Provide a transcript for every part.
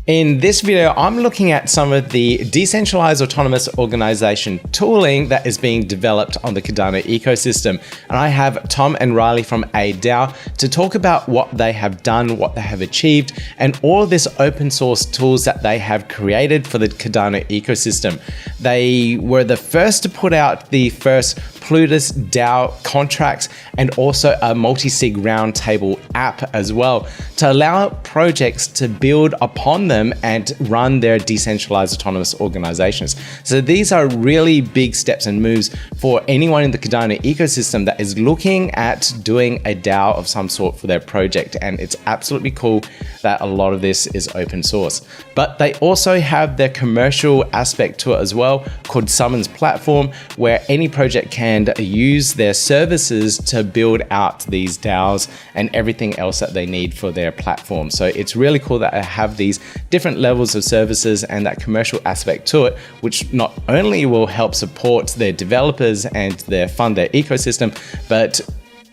In this video, I'm looking at some of the decentralized autonomous organization tooling that is being developed on the Cardano ecosystem. And I have Tom and Riley from ADAO to talk about what they have done, what they have achieved, and all of this open source tools that they have created for the Cardano ecosystem. They were the first to put out the first Plutus DAO contracts and also a multi-sig roundtable app as well to allow projects to build upon them and run their decentralized autonomous organizations. So these are really big steps and moves for anyone in the Cardano ecosystem that is looking at doing a DAO of some sort for their project. And it's absolutely cool that a lot of this is open source. But they also have their commercial aspect to it as well, called Summons platform, where any project can use their services to build out these DAOs and everything else that they need for their platform. So it's really cool that I have these different levels of services and that commercial aspect to it, which not only will help support their developers and fund their ecosystem, but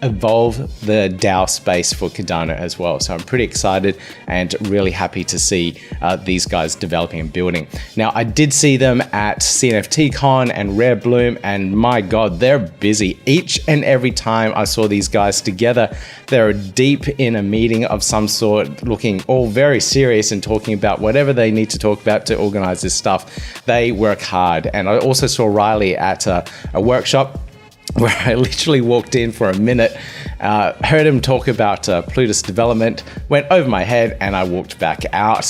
evolve the DAO space for Cardano as well. So I'm pretty excited and really happy to see these guys developing and building. Now, I did see them at CNFTCon and Rare Bloom, and my God, they're busy. Each and every time I saw these guys together, they're deep in a meeting of some sort, looking all very serious and talking about whatever they need to talk about to organize this stuff. They work hard. And I also saw Riley at a workshop where I literally walked in for a minute, heard him talk about Plutus development, went over my head, and I walked back out.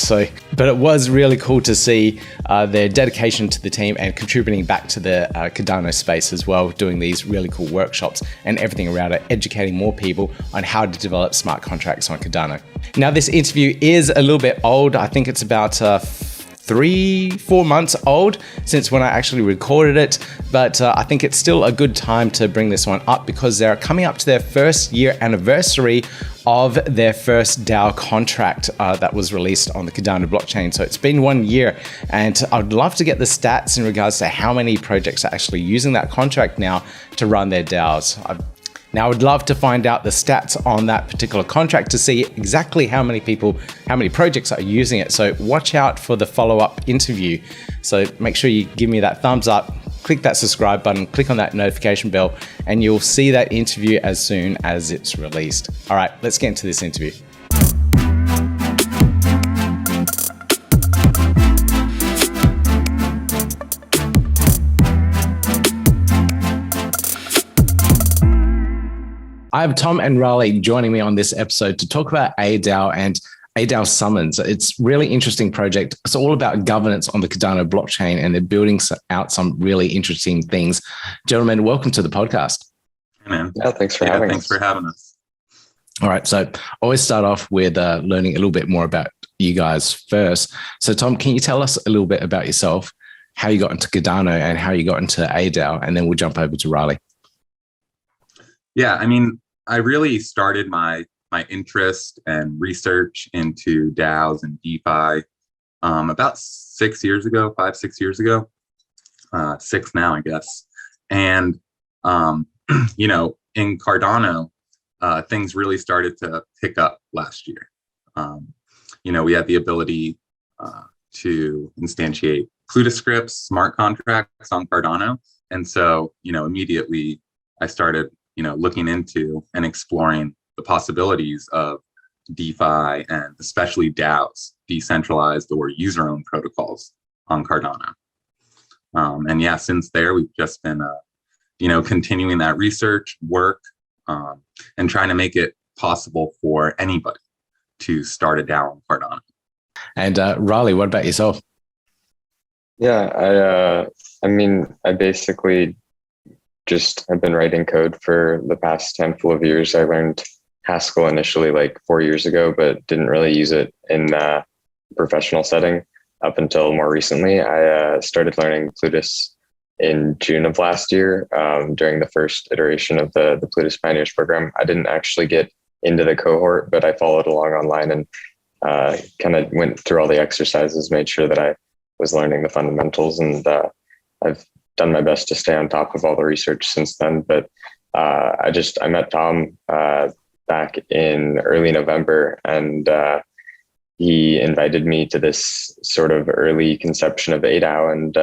But it was really cool to see their dedication to the team and contributing back to the Cardano space as well, doing these really cool workshops and everything around it, educating more people on how to develop smart contracts on Cardano. Now, this interview is a little bit old. I think it's about 3-4 months old since when I actually recorded it, but I think it's still a good time to bring this one up because they're coming up to their first year anniversary of their first DAO contract that was released on the Cardano blockchain. So it's been 1 year, and I'd love to get the stats in regards to how many projects are actually using that contract now to run their DAOs. Now, I would love to find out the stats on that particular contract to see exactly how many people, how many projects are using it. So watch out for the follow-up interview. So make sure you give me that thumbs up, click that subscribe button, click on that notification bell, and you'll see that interview as soon as it's released. All right, let's get into this interview. I have Tom and Riley joining me on this episode to talk about ADAO and ADAO Summons. It's a really interesting project. It's all about governance on the Cardano blockchain, and they're building out some really interesting things. Gentlemen, welcome to the podcast. Hey, man. Yeah, thanks for having us. All right, so I always start off with learning a little bit more about you guys first. So Tom, can you tell us a little bit about yourself, how you got into Cardano and how you got into ADAO, and then we'll jump over to Riley. Yeah, I mean, I really started my interest and research into DAOs and DeFi about 6 years ago, 5-6 years ago, 6 now, I guess. And, you know, in Cardano, things really started to pick up last year. You know, we had the ability to instantiate Plutus scripts, smart contracts on Cardano. And so, you know, immediately I started looking into and exploring the possibilities of DeFi and especially DAOs, decentralized or user-owned protocols on Cardano. And yeah, since there, we've just been, continuing that research work and trying to make it possible for anybody to start a DAO on Cardano. And Riley, what about yourself? Yeah, I basically just have been writing code for the past handful of years. I learned Haskell initially like 4 years ago, but didn't really use it in a professional setting up until more recently. I started learning Plutus in June of last year during the first iteration of the Plutus Pioneers program. I didn't actually get into the cohort, but I followed along online and kind of went through all the exercises, made sure that I was learning the fundamentals, and I've done my best to stay on top of all the research since then. But I met Tom back in early November, and he invited me to this sort of early conception of ADAO, and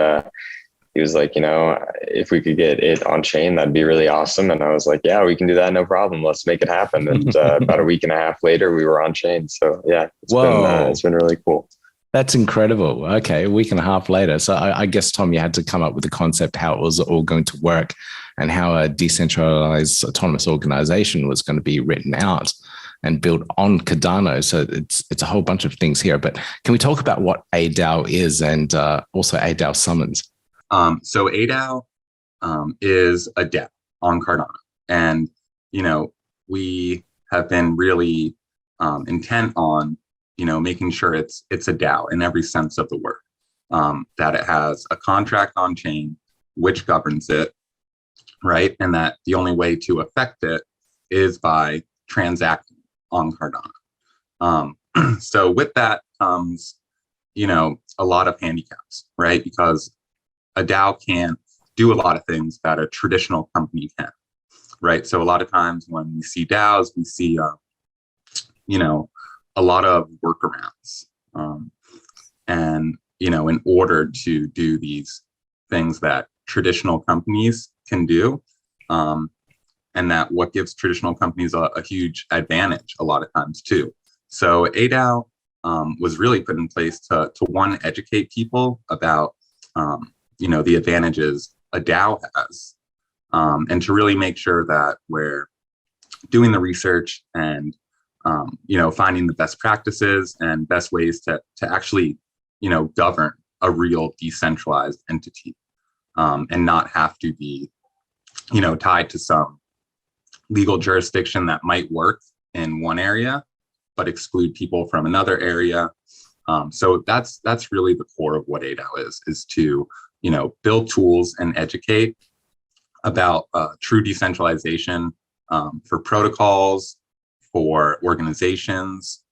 he was like, if we could get it on chain, that'd be really awesome. And I was like, yeah, we can do that. No problem. Let's make it happen. And about a week and a half later, we were on chain. So yeah, it's been really cool. That's incredible. Okay, a week and a half later. So I guess, Tom, you had to come up with a concept how it was all going to work and how a decentralized autonomous organization was going to be written out and built on Cardano. So it's a whole bunch of things here. But can we talk about what ADAO is and also ADAO Summons? So ADAO is a DAO on Cardano. And, we have been really intent on, making sure it's a DAO in every sense of the word, that it has a contract on chain, which governs it, right? And that the only way to affect it is by transacting on Cardano. So with that comes, a lot of handicaps, right? Because a DAO can't do a lot of things that a traditional company can, right? So a lot of times when we see DAOs, we see, a lot of workarounds. And, in order to do these things that traditional companies can do, and that what gives traditional companies a huge advantage a lot of times too. So ADAO was really put in place to one, educate people about, the advantages a DAO has, and to really make sure that we're doing the research and, finding the best practices and best ways to actually, govern a real decentralized entity, and not have to be, tied to some legal jurisdiction that might work in one area, but exclude people from another area. So that's really the core of what ADAO is to, build tools and educate about true decentralization for protocols, for organizations.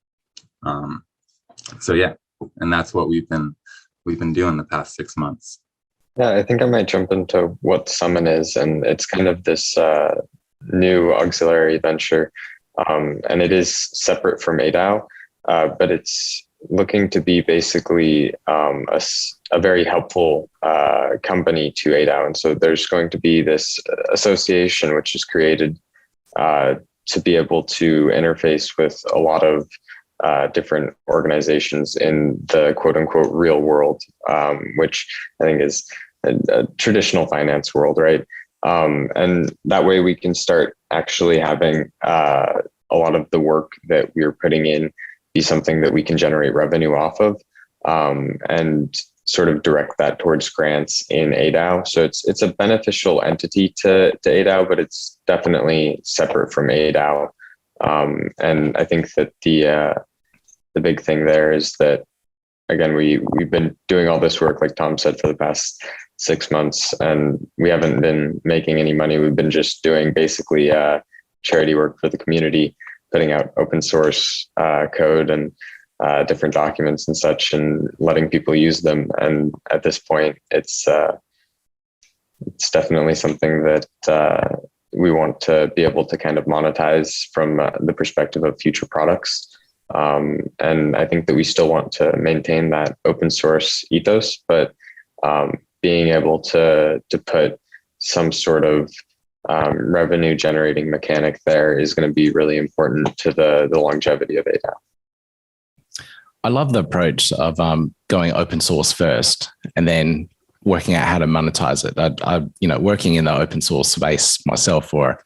So yeah, and that's what we've been doing the past 6 months. Yeah, I think I might jump into what Summon is, and it's kind of this new auxiliary venture, and it is separate from ADAO, but it's looking to be basically a very helpful company to ADAO. And so there's going to be this association which is created to be able to interface with a lot of different organizations in the quote unquote real world, which I think is a traditional finance world, right? And that way we can start actually having a lot of the work that we're putting in be something that we can generate revenue off of, and sort of direct that towards grants in ADAO. So it's a beneficial entity to ADAO, but it's definitely separate from ADAO. And I think that the big thing there is that, again, we've been doing all this work, like Tom said, for the past 6 months, and we haven't been making any money. We've been just doing basically charity work for the community, putting out open source code and different documents and such, and letting people use them. And at this point, it's definitely something that we want to be able to kind of monetize from the perspective of future products. And I think that we still want to maintain that open source ethos, but being able to put some sort of revenue generating mechanic there is going to be really important to the longevity of ADAO. I love the approach of going open source first and then working out how to monetize it. I working in the open source space myself for,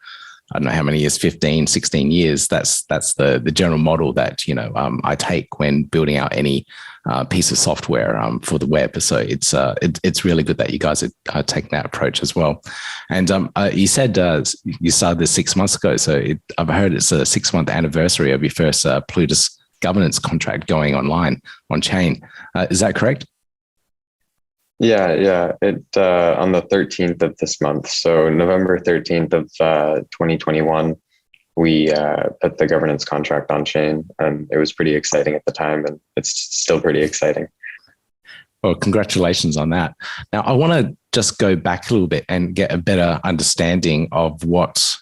I don't know how many years, 15, 16 years. That's the general model that, I take when building out any piece of software for the web. So it's really good that you guys are taking that approach as well. And you said you started this 6 months ago. So I've heard it's a 6-month anniversary of your first Plutus governance contract going online on chain. Is that correct? Yeah. It on the 13th of this month. So November 13th of 2021, we put the governance contract on chain, and it was pretty exciting at the time, and it's still pretty exciting. Well, congratulations on that. Now, I want to just go back a little bit and get a better understanding of what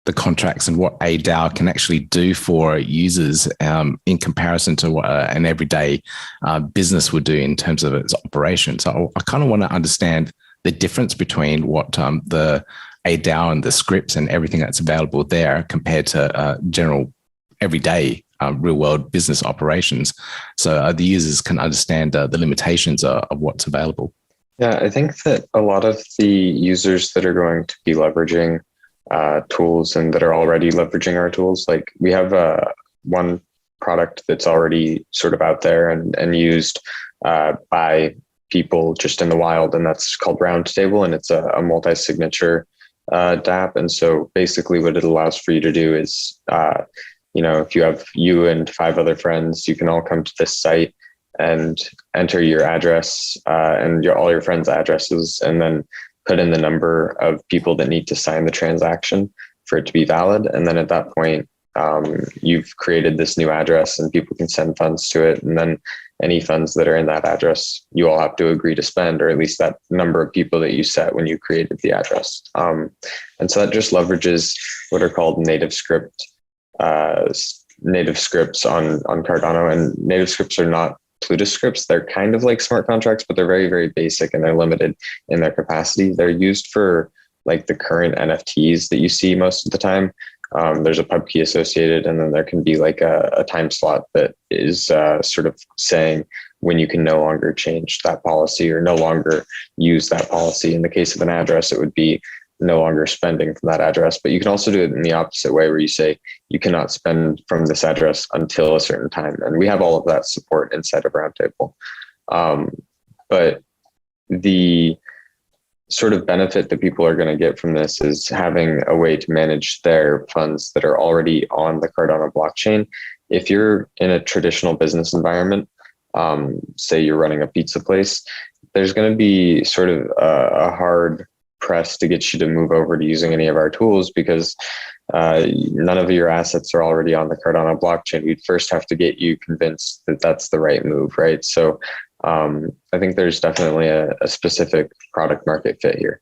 the contracts and what a DAO can actually do for users in comparison to what an everyday business would do in terms of its operation. So I kind of want to understand the difference between what the a DAO and the scripts and everything that's available there compared to general everyday real world business operations. So the users can understand the limitations of what's available. Yeah, I think that a lot of the users that are going to be leveraging tools and that are already leveraging our tools, like we have one product that's already sort of out there and used by people just in the wild, and that's called Roundtable, and it's a multi-signature DApp. And so basically what it allows for you to do is, if you have you and 5 other friends, you can all come to this site and enter your address and all your friends' addresses, and then put in the number of people that need to sign the transaction for it to be valid. And then at that point, you've created this new address and people can send funds to it. And then any funds that are in that address, you all have to agree to spend, or at least that number of people that you set when you created the address. And so that just leverages what are called native scripts on Cardano. And native scripts are not Plutus scripts. They're kind of like smart contracts, but they're very, very basic and they're limited in their capacity. They're used for like the current NFTs that you see most of the time. There's a pub key associated, and then there can be like a time slot that is sort of saying when you can no longer change that policy or no longer use that policy. In the case of an address, it would be no longer spending from that address. But you can also do it in the opposite way, where you say you cannot spend from this address until a certain time. And we have all of that support inside of Roundtable. But the sort of benefit that people are going to get from this is having a way to manage their funds that are already on the Cardano blockchain. If you're in a traditional business environment, say you're running a pizza place, there's going to be sort of a hard press to get you to move over to using any of our tools, because none of your assets are already on the Cardano blockchain. We'd first have to get you convinced that that's the right move, right? So I think there's definitely a specific product market fit here.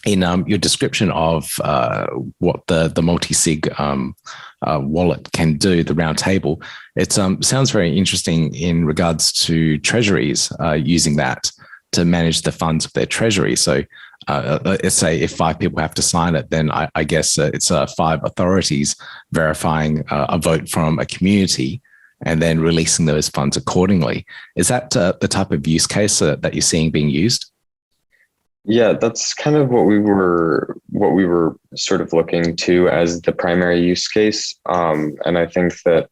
In your description of what the multi-sig wallet can do, the Roundtable, it sounds very interesting in regards to treasuries using that to manage the funds of their treasury. So let's say if 5 people have to sign it, then I guess it's 5 authorities verifying a vote from a community and then releasing those funds accordingly. Is that the type of use case that you're seeing being used? Yeah, that's kind of what we were sort of looking to as the primary use case. And I think that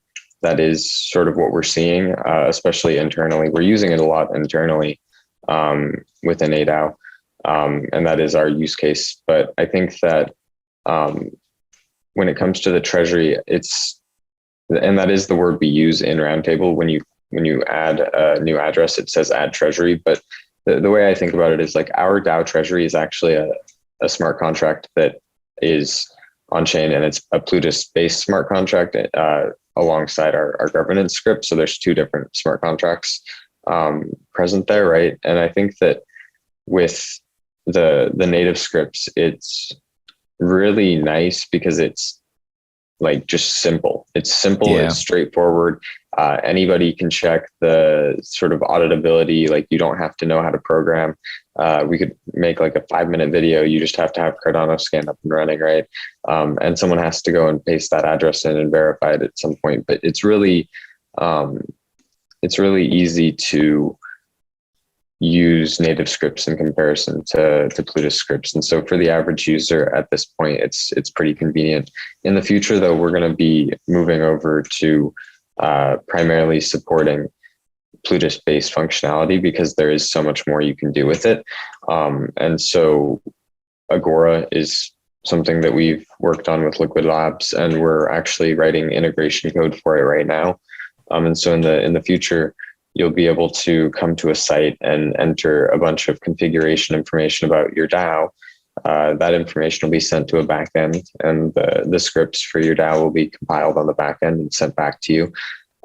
is sort of what we're seeing, especially internally. We're using it a lot internally within ADAO, and that is our use case. But I think that when it comes to the treasury, and that is the word we use in Roundtable. When you add a new address, it says add treasury. But the way I think about it is like our DAO treasury is actually a smart contract that is on chain, and it's a Plutus based smart contract alongside our governance script. So there's 2 different smart contracts present there, right? And I think that with the native scripts, it's really nice because it's like just simple. It's simple, yeah. It's straightforward. Anybody can check the sort of auditability. Like you don't have to know how to program. We could make like a 5-minute video. You just have to have Cardano scan up and running, right? And someone has to go and paste that address in and verify it at some point. But it's really easy to use native scripts in comparison to Plutus scripts. And so for the average user at this point, it's pretty convenient. In the future, though, we're going to be moving over to primarily supporting Plutus-based functionality because there is so much more you can do with it. And so Agora is something that we've worked on with Liquid Labs, and we're actually writing integration code for it right now. And so in the future, you'll be able to come to a site and enter a bunch of configuration information about your DAO. That information will be sent to a backend, and the scripts for your DAO will be compiled on the backend and sent back to you.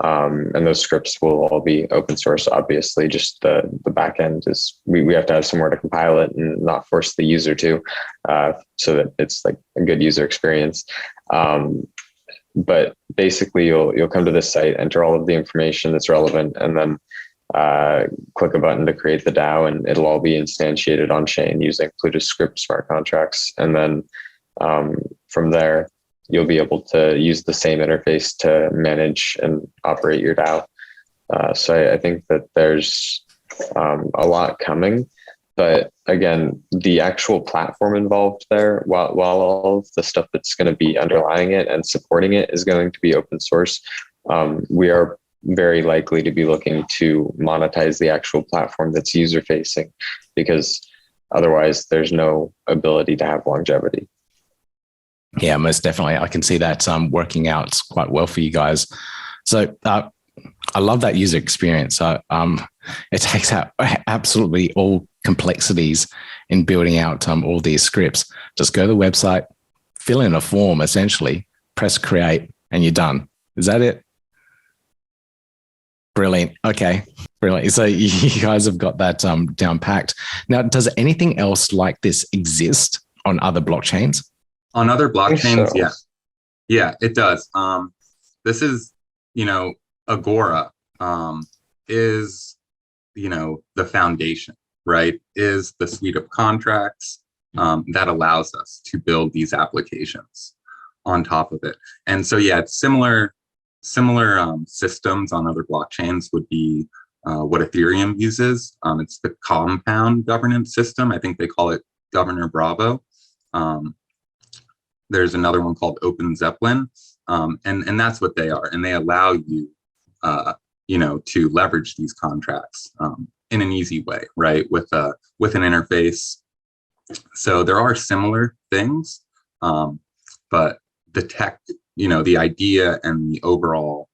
And those scripts will all be open source, obviously. Just the backend is, we have to have somewhere to compile it and not force the user to, so that it's like a good user experience. But basically, you'll come to this site, enter all of the information that's relevant, and then click a button to create the DAO, and it'll all be instantiated on chain using Plutus script smart contracts. And then from there, you'll be able to use the same interface to manage and operate your DAO. So I think that there's a lot coming. But again, the actual platform involved there, while all of the stuff that's going to be underlying it and supporting it is going to be open source, we are very likely to be looking to monetize the actual platform that's user facing, because otherwise there's no ability to have longevity. Yeah, most definitely. I can see that working out quite well for you guys. So I love that user experience. It takes out absolutely all complexities in building out all these scripts. Just go to the website, fill in a form, essentially, press create, and you're done. Is that it? Brilliant. Okay, brilliant. So you guys have got that down packed. Now, does anything else like this exist on other blockchains? On other blockchains, so. yeah. Yeah, it does. This is, Agora is, the foundation, right? Is the suite of contracts that allows us to build these applications on top of it. And so, yeah, it's similar systems on other blockchains would be what Ethereum uses. It's the compound governance system. I think they call it Governor Bravo. There's another one called Open Zeppelin, and that's what they are. And they allow you, to leverage these contracts in an easy way, right? With an interface. So there are similar things, but the tech, the idea and the overall,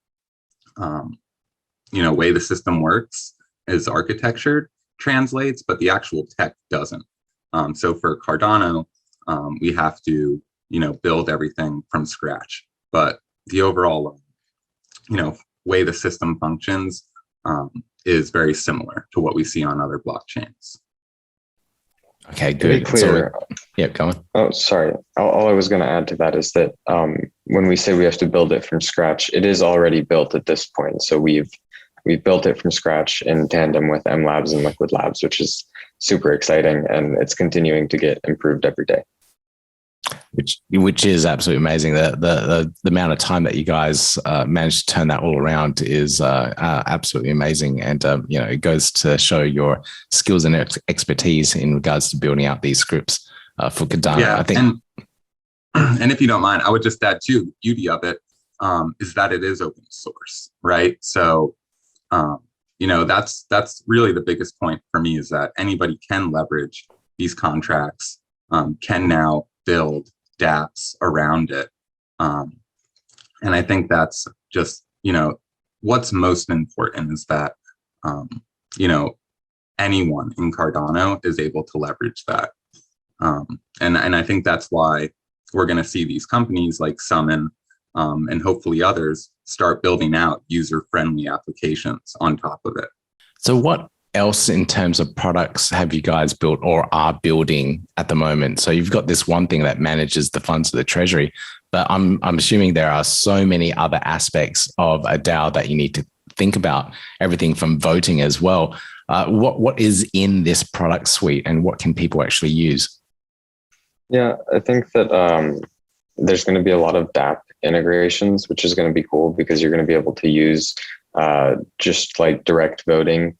way the system works is architectured translates, but the actual tech doesn't. So for Cardano, we have to, build everything from scratch, but the overall, way the system functions is very similar to what we see on other blockchains. Okay, good. To be clear, yeah, go on. Oh, sorry. All I was going to add to that is that when we say we have to build it from scratch, it is already built at this point. So we've built it from scratch in tandem with M Labs and Liquid Labs, which is super exciting, and it's continuing to get improved every day. Which is absolutely amazing. The amount of time that you guys managed to turn that all around is absolutely amazing, and it goes to show your skills and expertise in regards to building out these scripts for Cardano. Yeah, I think, and if you don't mind, I would just add too, the beauty of it is that it is open source, right? So that's really the biggest point for me, is that anybody can leverage these contracts, can now build dApps around it. And I think that's just, what's most important is that, anyone in Cardano is able to leverage that. And I think that's why we're going to see these companies like Summon and hopefully others start building out user-friendly applications on top of it. So what else in terms of products have you guys built or are building at the moment? So you've got this one thing that manages the funds of the treasury, but I'm assuming there are so many other aspects of a DAO that you need to think about, everything from voting as well. What is in this product suite, and what can people actually use? Yeah, I think that there's going to be a lot of DApp integrations, which is going to be cool because you're going to be able to use just like direct voting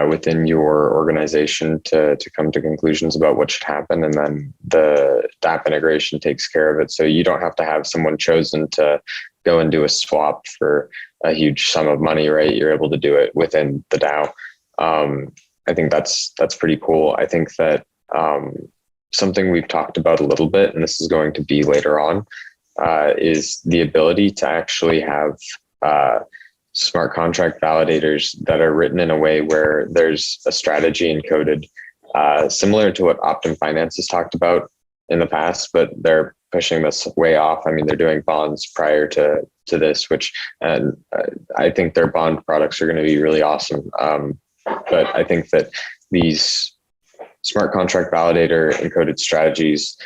within your organization to come to conclusions about what should happen. And then the DApp integration takes care of it. So you don't have to have someone chosen to go and do a swap for a huge sum of money, right? You're able to do it within the DAO. I think that's pretty cool. I think that something we've talked about a little bit, and this is going to be later on, is the ability to actually have smart contract validators that are written in a way where there's a strategy encoded, similar to what Optum Finance has talked about in the past, but they're pushing this way off. I mean, they're doing bonds prior to this, which I think their bond products are going to be really awesome. But I think that these smart contract validator encoded strategies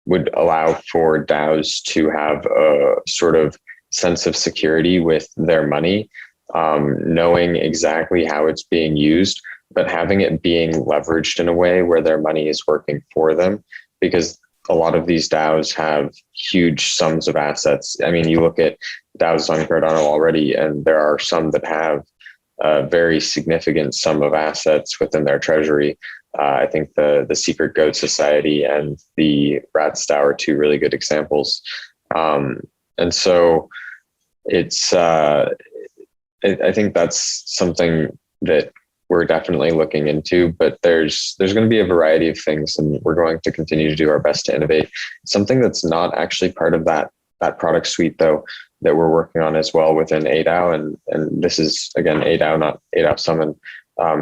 would allow for DAOs to have a sort of sense of security with their money, knowing exactly how it's being used, but having it being leveraged in a way where their money is working for them. Because a lot of these DAOs have huge sums of assets. I mean, you look at DAOs on Cardano already, and there are some that have a very significant sum of assets within their treasury. I think the Secret Goat Society and the Rats DAO are two really good examples. And so it's, I think that's something that we're definitely looking into, but there's going to be a variety of things, and we're going to continue to do our best to innovate. Something that's not actually part of that product suite, though, that we're working on as well within ADAO, and this is, again, ADAO, not ADAO Summon,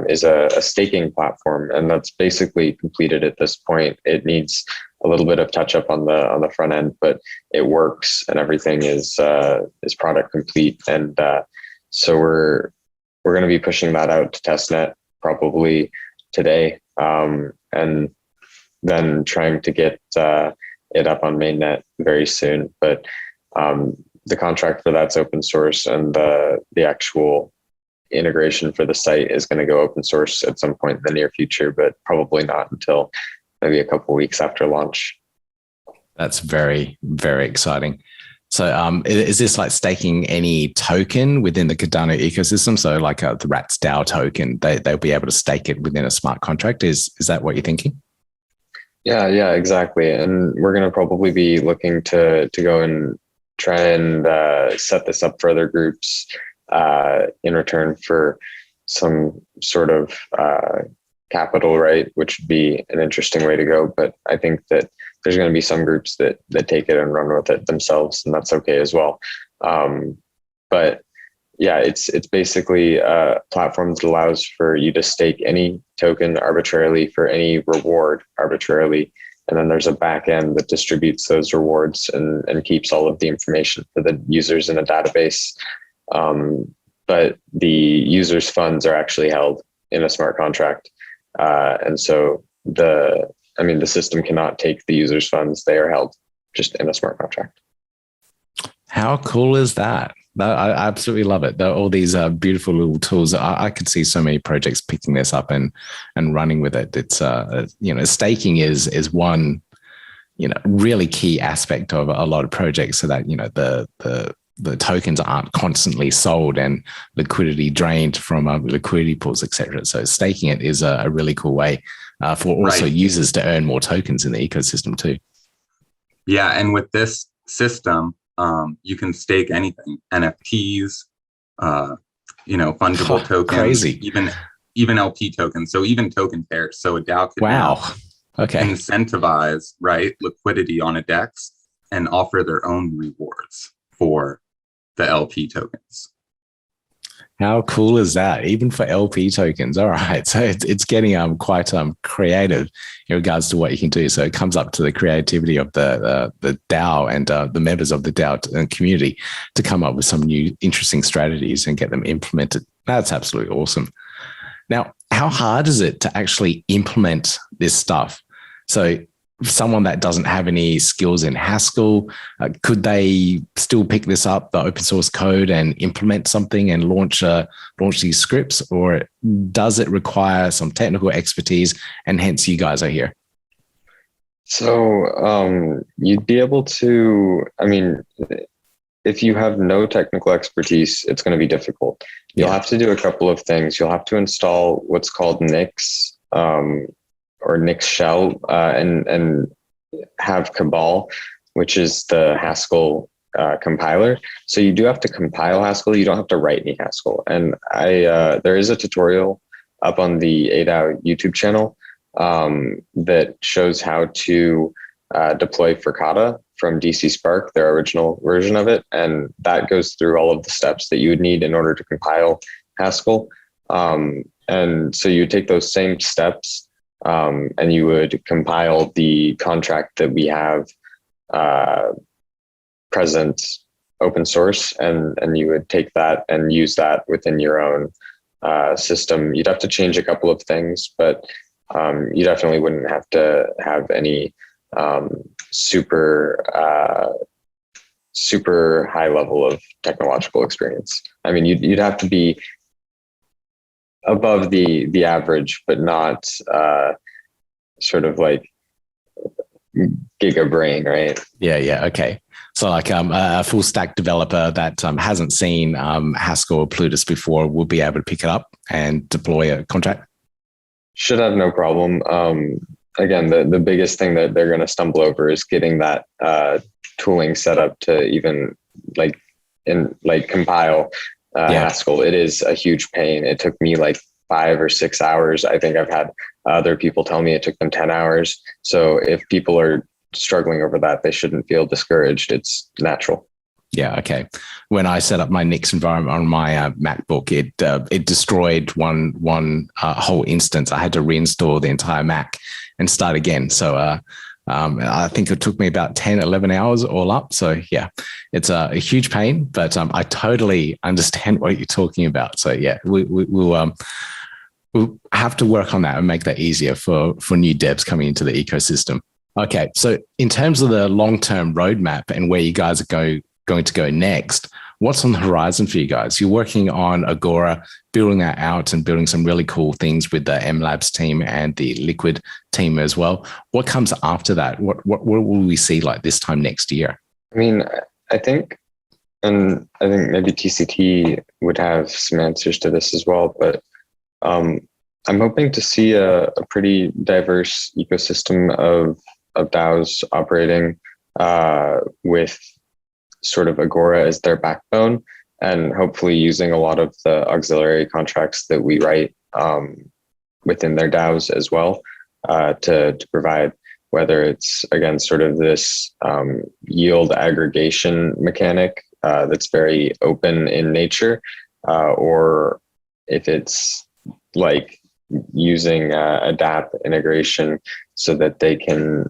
is a staking platform, and that's basically completed at this point. It needs a little bit of touch up on the front end, but it works, and everything is product complete. And so we're going to be pushing that out to testnet probably today, and then trying to get it up on mainnet very soon. But the contract for that's open source, and the actual integration for the site is going to go open source at some point in the near future, but probably not until maybe a couple of weeks after launch. That's very, very exciting. So is this like staking any token within the Cardano ecosystem? So like the Rats DAO token, they'll be able to stake it within a smart contract. Is that what you're thinking? Yeah, exactly. And we're going to probably be looking to go and try and set this up for other groups in return for some sort of capital, right? Which would be an interesting way to go. But I think that there's going to be some groups that take it and run with it themselves, and that's okay as well. But yeah, it's basically a platform that allows for you to stake any token arbitrarily for any reward arbitrarily. And then there's a back end that distributes those rewards and keeps all of the information for the users in a database. But the users' funds are actually held in a smart contract. And so the system cannot take the users' funds. They are held just in a smart contract. How cool is that? I absolutely love it. All these beautiful little tools. I could see so many projects picking this up and running with it. It's staking is one really key aspect of a lot of projects, so that the tokens aren't constantly sold and liquidity drained from liquidity pools, etc. So staking it is a really cool way for also users to earn more tokens in the ecosystem too. Yeah, and with this system, you can stake anything: NFTs, fungible tokens, crazy, even LP tokens. So even token pairs. So a DAO could incentivize liquidity on a DEX and offer their own rewards for the LP tokens. How cool is that? Even for LP tokens. All right. So it's getting quite creative in regards to what you can do. So it comes up to the creativity of the DAO and the members of the DAO community to come up with some new interesting strategies and get them implemented. That's absolutely awesome. Now, how hard is it to actually implement this stuff? So someone that doesn't have any skills in Haskell, could they still pick this up, the open source code, and implement something and launch these scripts? Or does it require some technical expertise, and hence you guys are here? So you'd be able to, if you have no technical expertise, it's going to be difficult. You'll have to do a couple of things. You'll have to install what's called Nix, or Nix shell, and have Cabal, which is the Haskell compiler. So you do have to compile Haskell. You don't have to write any Haskell. And there is a tutorial up on the ADAO YouTube channel that shows how to deploy Frittata from DC Spark, their original version of it. And that goes through all of the steps that you would need in order to compile Haskell. And so you take those same steps, and you would compile the contract that we have present open source, and you would take that and use that within your own system. You'd have to change a couple of things, but you definitely wouldn't have to have any super high level of technological experience. I mean, you'd have to be above the average, but not sort of like giga brain, right? Yeah. Okay. So like a full stack developer that hasn't seen Haskell or Plutus before will be able to pick it up and deploy a contract? Should have no problem. Again, the biggest thing that they're going to stumble over is getting that tooling set up to even compile Haskell. It is a huge pain. It took me like 5 or 6 hours. I think I've had other people tell me it took them 10 hours. So if people are struggling over that, they shouldn't feel discouraged. It's natural. Yeah. Okay. When I set up my Nix environment on my MacBook, it destroyed one whole instance. I had to reinstall the entire Mac and start again. So I think it took me about 10, 11 hours all up. So yeah, it's a huge pain, but I totally understand what you're talking about. So yeah, we'll have to work on that and make that easier for new devs coming into the ecosystem. Okay. So in terms of the long-term roadmap and where you guys are going to go next, what's on the horizon for you guys? You're working on Agora, building that out and building some really cool things with the M Labs team and the Liquid team as well. What comes after that? What will we see like this time next year? I mean, I think maybe TCT would have some answers to this as well, but I'm hoping to see a pretty diverse ecosystem of DAOs operating with sort of Agora as their backbone, and hopefully using a lot of the auxiliary contracts that we write within their DAOs as well to provide, whether it's, again, sort of this yield aggregation mechanic that's very open in nature, or if it's like using a DApp integration so that they can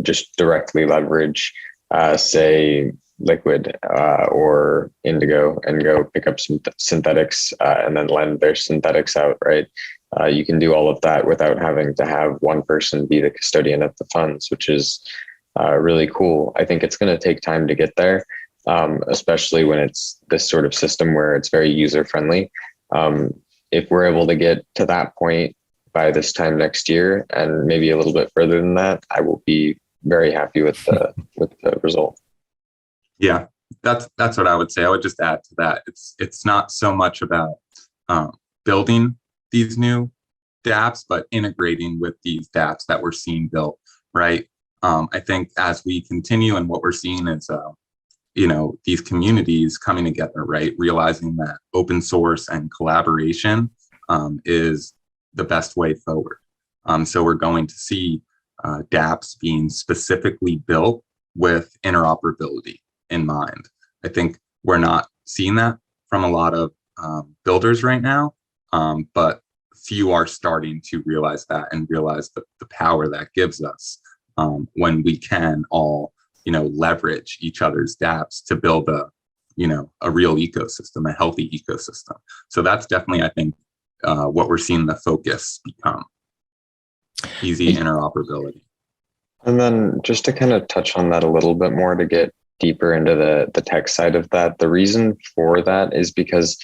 just directly leverage, say, Liquid or Indigo and go pick up some synthetics and then lend their synthetics out, right? You can do all of that without having to have one person be the custodian of the funds, which is really cool. I think it's going to take time to get there, especially when it's this sort of system where it's very user-friendly. If we're able to get to that point by this time next year and maybe a little bit further than that, I will be very happy with the result. Yeah, that's what I would say. I would just add to that. It's not so much about building these new dApps, but integrating with these dApps that we're seeing built, right? I think as we continue, and what we're seeing is these communities coming together, right? Realizing that open source and collaboration is the best way forward. So we're going to see dApps being specifically built with interoperability in mind. I think we're not seeing that from a lot of builders right now, but few are starting to realize that and realize the power that gives us when we can all leverage each other's dApps to build a real ecosystem, a healthy ecosystem. So that's definitely, I think, what we're seeing the focus become. Easy interoperability. And then just to kind of touch on that a little bit more, to get deeper into the tech side of that, the reason for that is because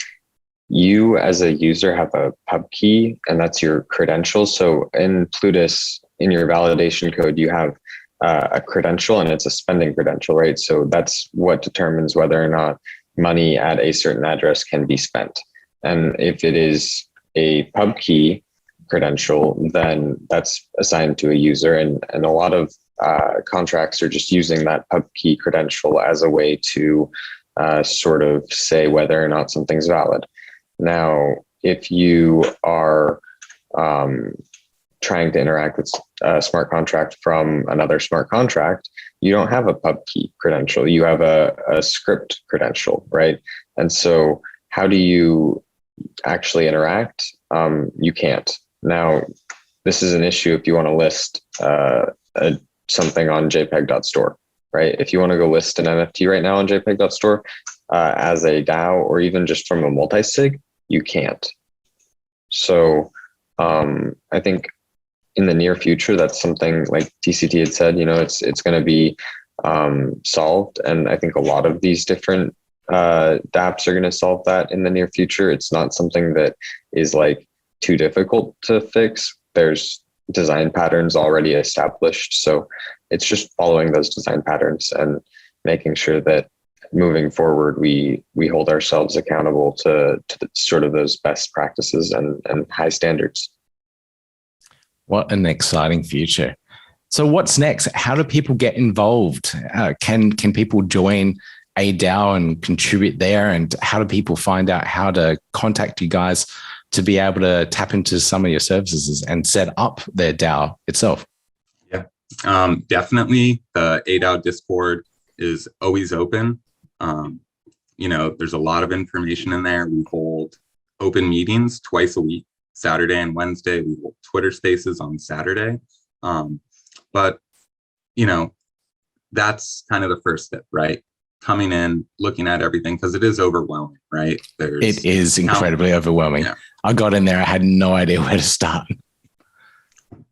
you as a user have a pub key, and that's your credential. So in Plutus, in your validation code, you have a credential, and it's a spending credential, right? So that's what determines whether or not money at a certain address can be spent. And if it is a pub key credential, then that's assigned to a user. And a lot of contracts are just using that pub key credential as a way to sort of say whether or not something's valid. Now, if you are trying to interact with a smart contract from another smart contract, you don't have a pub key credential. You have a script credential, right? And so how do you actually interact? You can't. Now, this is an issue if you want to list something on jpeg.store, right? If you want to go list an NFT right now on jpeg.store as a DAO, or even just from a multi-sig, you can't. So I think in the near future, that's something like TCT had said, it's going to be solved. And I think a lot of these different dApps are going to solve that in the near future. It's not something that is like too difficult to fix. There's design patterns already established. So it's just following those design patterns and making sure that moving forward, we hold ourselves accountable to sort of those best practices and high standards. What an exciting future. So what's next? How do people get involved? Can people join a DAO and contribute there? And how do people find out how to contact you guys to be able to tap into some of your services and set up their DAO itself? Yeah, definitely. The ADAO Discord is always open. There's a lot of information in there. We hold open meetings twice a week, Saturday and Wednesday. We hold Twitter Spaces on Saturday. But that's kind of the first step, right? Coming in, looking at everything, because it is overwhelming, right? It is incredibly overwhelming. Yeah. I got in there, I had no idea where to start.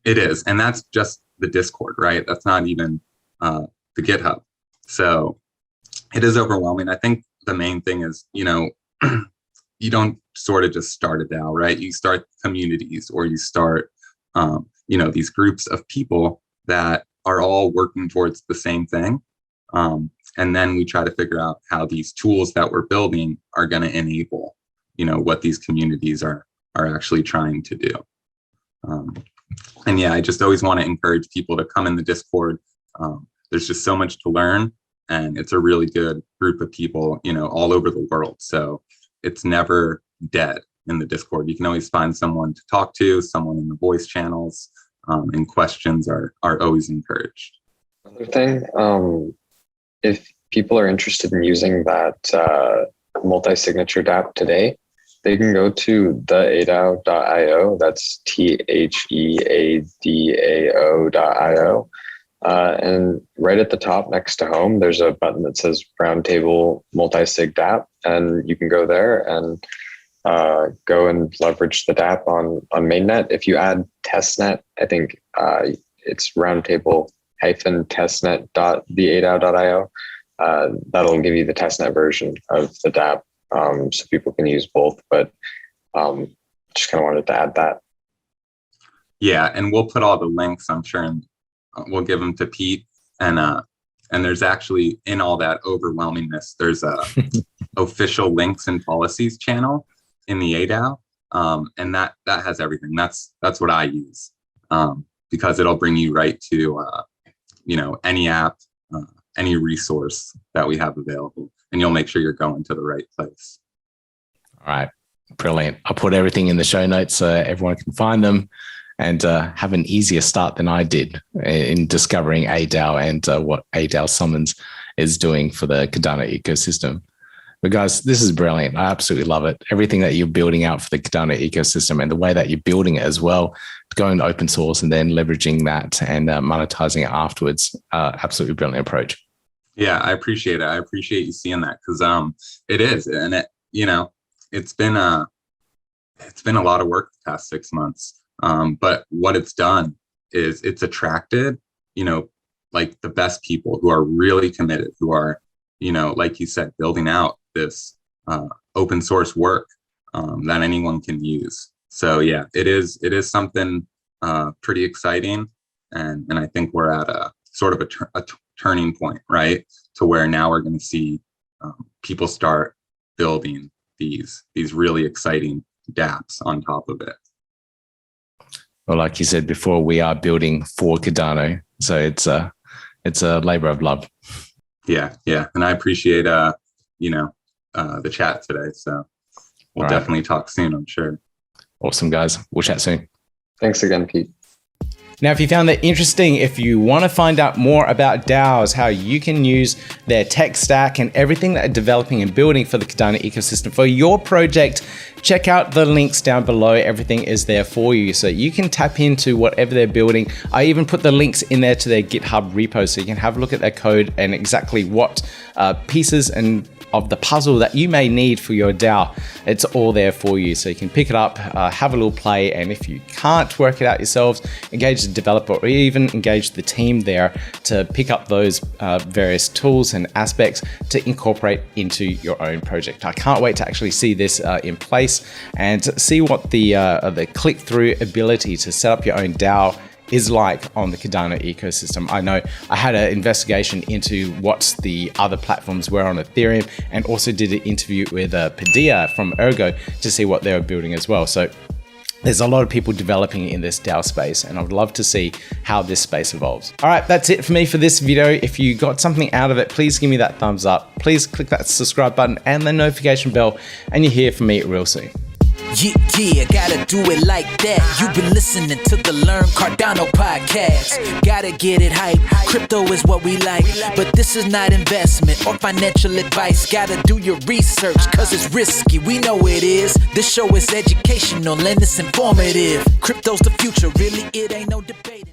It is. And that's just the Discord, right? That's not even the GitHub. So it is overwhelming. I think the main thing is, you don't sort of just start a DAO, right? You start communities, or you start, these groups of people that are all working towards the same thing. And then we try to figure out how these tools that we're building are going to enable, what these communities are actually trying to do. And yeah, I just always want to encourage people to come in the Discord. There's just so much to learn, and it's a really good group of people, all over the world. So it's never dead in the Discord. You can always find someone to talk to, someone in the voice channels, and questions are always encouraged. Another thing, if people are interested in using that multi-signature DApp today, they can go to theadao.io. That's theadao.io. And right at the top next to home, there's a button that says Roundtable Multi-sig DApp. And you can go there and go and leverage the DApp on mainnet. If you add testnet, I think it's roundtable-testnet.theadao.io. That'll give you the testnet version of the DApp, so people can use both. But just kind of wanted to add that. Yeah, and we'll put all the links, I'm sure, and we'll give them to Pete. And there's actually, in all that overwhelmingness, there's a official links and policies channel in the ADAO, and that has everything. That's what I use, because it'll bring you right to any app, any resource that we have available, and you'll make sure you're going to the right place. All right, brilliant. I'll put everything in the show notes so everyone can find them and have an easier start than I did in discovering ADAO and what ADAO Summons is doing for the Cardano ecosystem. But guys, this is brilliant. I absolutely love it. Everything that you're building out for the Cardano ecosystem and the way that you're building it as well, going to open source and then leveraging that and monetizing it afterwards. Absolutely brilliant approach. Yeah, I appreciate it. I appreciate you seeing that, because it is, and it's been a lot of work the past 6 months. But what it's done is it's attracted, like the best people who are really committed, who are, like you said, building out this open source work that anyone can use. So yeah, it is something pretty exciting, and I think we're at a sort of a turning point, right? To where now we're going to see people start building these really exciting dApps on top of it. Well, like you said before, we are building for Cardano, so it's a labor of love. Yeah, and I appreciate the chat today. So we'll definitely talk soon, I'm sure. Awesome, guys. We'll chat soon. Thanks again, Pete. Now, if you found that interesting, if you want to find out more about DAOs, how you can use their tech stack and everything that they're developing and building for the Cardano ecosystem for your project, check out the links down below. Everything is there for you, so you can tap into whatever they're building. I even put the links in there to their GitHub repo, so you can have a look at their code and exactly what pieces and of the puzzle that you may need for your DAO. It's all there for you. So you can pick it up, have a little play. And if you can't work it out yourselves, engage the developer or even engage the team there to pick up those various tools and aspects to incorporate into your own project. I can't wait to actually see this in place and see what the click-through ability to set up your own DAO is like on the Cardano ecosystem. I know I had an investigation into what the other platforms were on Ethereum, and also did an interview with Padilla from Ergo to see what they were building as well. So there's a lot of people developing in this DAO space, and I would love to see how this space evolves. All right, that's it for me for this video. If you got something out of it, please give me that thumbs up. Please click that subscribe button and the notification bell, and you hear from me real soon. Yeah, gotta do it like that. You've been listening to the Learn Cardano podcast. Gotta get it hype. Crypto is what we like, but this is not investment or financial advice. Gotta do your research, cause it's risky. We know it is. This show is educational and it's informative. Crypto's the future, really, it ain't no debate.